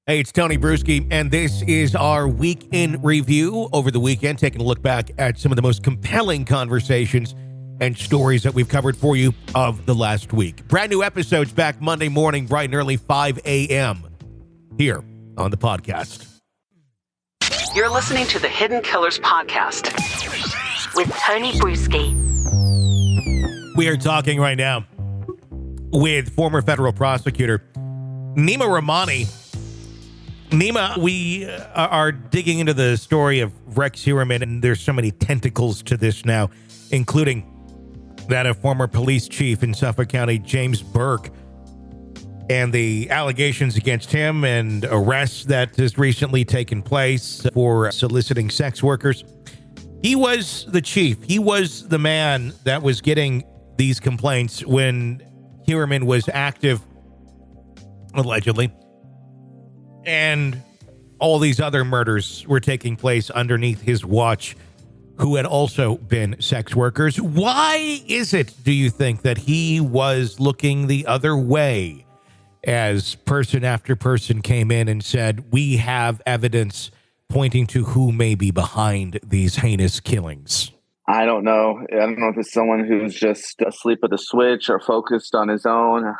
Hey, it's Tony Brueski, and this is our week in review over the weekend, taking a look back at some of the most compelling conversations and stories that we've covered for you of the last week. Brand new episodes back Monday morning, bright and early, 5 a.m. here on the podcast. You're listening to the Hidden Killers podcast with Tony Brueski. We are talking right now with former federal prosecutor Nima Rahmani. Nima, we are digging into the story of Rex Heuermann, and there's so many tentacles to this now, including that of former police chief in Suffolk County, James Burke, and the allegations against him and arrests that has recently taken place for soliciting sex workers. He was the chief. He was the man that was getting these complaints when Heuermann was active, allegedly. And all these other murders were taking place underneath his watch, who had also been sex workers. Why is it, do you think, that he was looking the other way as person after person came in and said, we have evidence pointing to who may be behind these heinous killings? I don't know. I don't know if it's someone who's just asleep at the switch or focused on his own,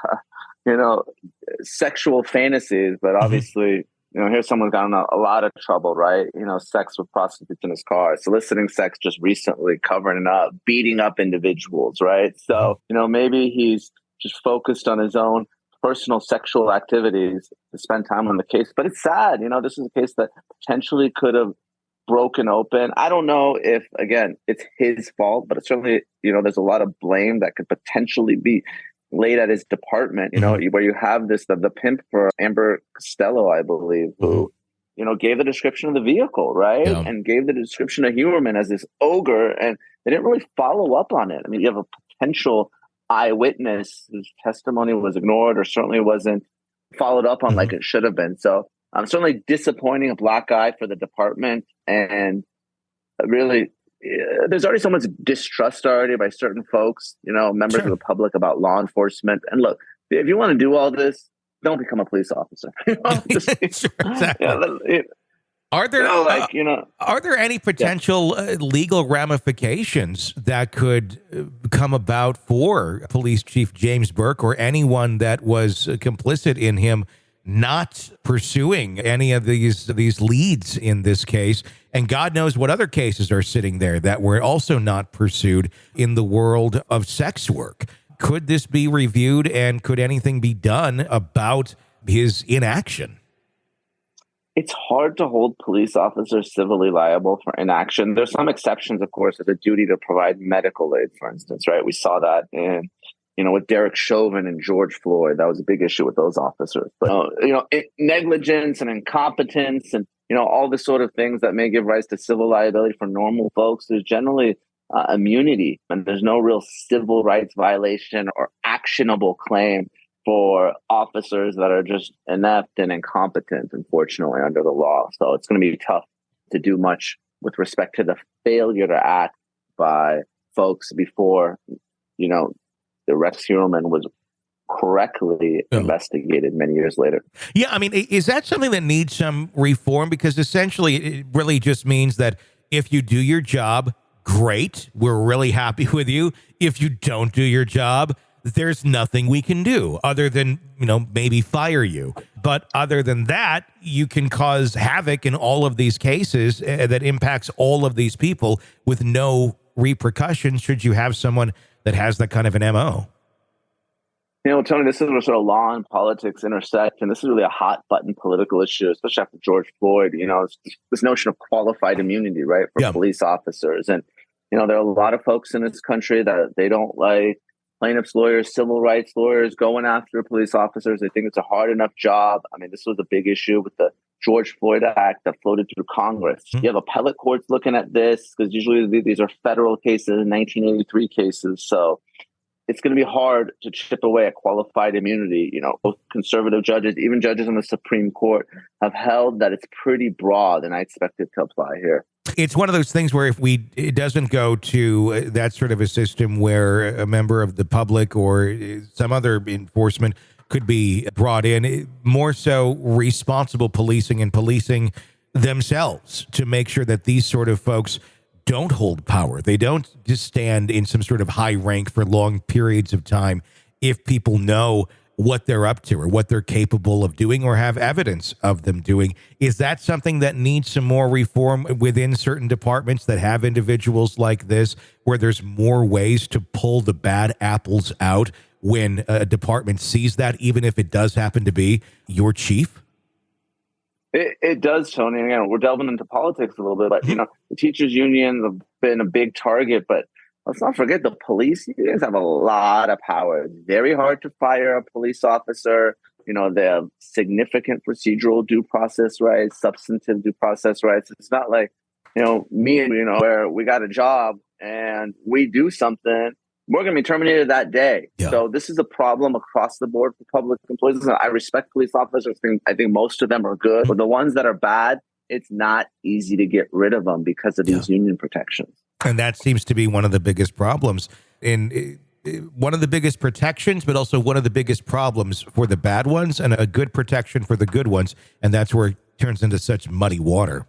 sexual fantasies. But obviously, here's someone who's gotten a lot of trouble, right? Sex with prostitutes in his car, soliciting sex just recently, covering up, beating up individuals, right? So, maybe he's just focused on his own personal sexual activities to spend time on the case. But it's sad. This is a case that potentially could have broken open. I don't know if, again, it's his fault, but it's certainly, there's a lot of blame that could potentially be laid at his department, where you have the pimp for Amber Costello, I believe, who, gave the description of the vehicle, right? Yeah. And gave the description of Heuermann as this ogre, and they didn't really follow up on it. I mean, you have a potential eyewitness whose testimony was ignored or certainly wasn't followed up on like it should have been. So certainly disappointing, a black eye for the department, and really, there's already so much distrust already by certain folks, members of the public about law enforcement. And look, if you want to do all this, don't become a police officer. Exactly. Are there any potential legal ramifications that could come about for Police Chief James Burke or anyone that was complicit in him not pursuing any of these leads in this case? And God knows what other cases are sitting there that were also not pursued in the world of sex work. Could this be reviewed, and could anything be done about his inaction? It's hard to hold police officers civilly liable for inaction. There's some exceptions, of course, as a duty to provide medical aid, for instance, right? We saw that in with Derek Chauvin and George Floyd. That was a big issue with those officers. But, negligence and incompetence and, all the sort of things that may give rise to civil liability for normal folks, there's generally immunity, and there's no real civil rights violation or actionable claim for officers that are just inept and incompetent, unfortunately, under the law. So it's going to be tough to do much with respect to the failure to act by folks before, the Rex Heuermann was correctly investigated many years later. Yeah, I mean, is that something that needs some reform? Because essentially it really just means that if you do your job, great, we're really happy with you. If you don't do your job, there's nothing we can do other than, maybe fire you. But other than that, you can cause havoc in all of these cases that impacts all of these people with no repercussions should you have someone that has that kind of an MO. Tony, this is where sort of law and politics intersect, and this is really a hot button political issue, especially after George Floyd. This notion of qualified immunity, right, for police officers. And, there are a lot of folks in this country that they don't like plaintiffs' lawyers, civil rights lawyers going after police officers. They think it's a hard enough job. I mean, this was a big issue with the George Floyd Act that floated through Congress. You have appellate courts looking at this because usually these are federal cases, 1983 cases. So it's going to be hard to chip away at qualified immunity. Both conservative judges, even judges on the Supreme Court, have held that it's pretty broad, and I expect it to apply here. It's one of those things where it doesn't go to that sort of a system where a member of the public or some other enforcement could be brought in, more so responsible policing and policing themselves to make sure that these sort of folks don't hold power. They don't just stand in some sort of high rank for long periods of time if people know what they're up to or what they're capable of doing or have evidence of them doing. Is that something that needs some more reform within certain departments that have individuals like this, where there's more ways to pull the bad apples out when a department sees that, even if it does happen to be your chief? It does, Tony. Again, we're delving into politics a little bit, but the teachers' unions have been a big target. But let's not forget the police unions have a lot of power. It's very hard to fire a police officer. They have significant procedural due process rights, substantive due process rights. It's not like me and where we got a job and we do something, we're going to be terminated that day. Yeah. So this is a problem across the board for public employees. Listen, I respect police officers. I think most of them are good. But the ones that are bad, it's not easy to get rid of them because of these union protections. And that seems to be one of the biggest problems. One of the biggest protections, but also one of the biggest problems for the bad ones, and a good protection for the good ones. And that's where it turns into such muddy water.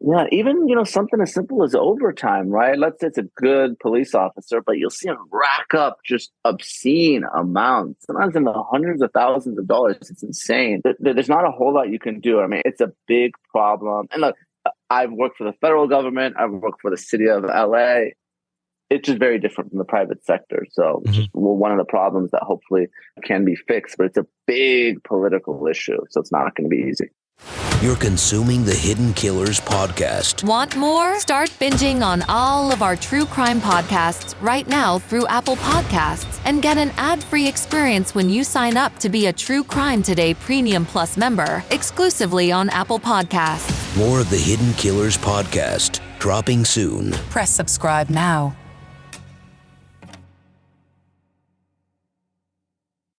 Yeah, even, something as simple as overtime, right? Let's say it's a good police officer, but you'll see him rack up just obscene amounts, sometimes in the hundreds of thousands of dollars. It's insane. There's not a whole lot you can do. I mean, it's a big problem. And look, I've worked for the federal government. I've worked for the city of LA. It's just very different from the private sector. So it's just one of the problems that hopefully can be fixed, but it's a big political issue. So it's not going to be easy. You're consuming the Hidden Killers podcast. Want more? Start binging on all of our true crime podcasts right now through Apple Podcasts and get an ad-free experience when you sign up to be a True Crime Today Premium Plus member exclusively on Apple Podcasts. More of the Hidden Killers podcast dropping soon. Press subscribe now.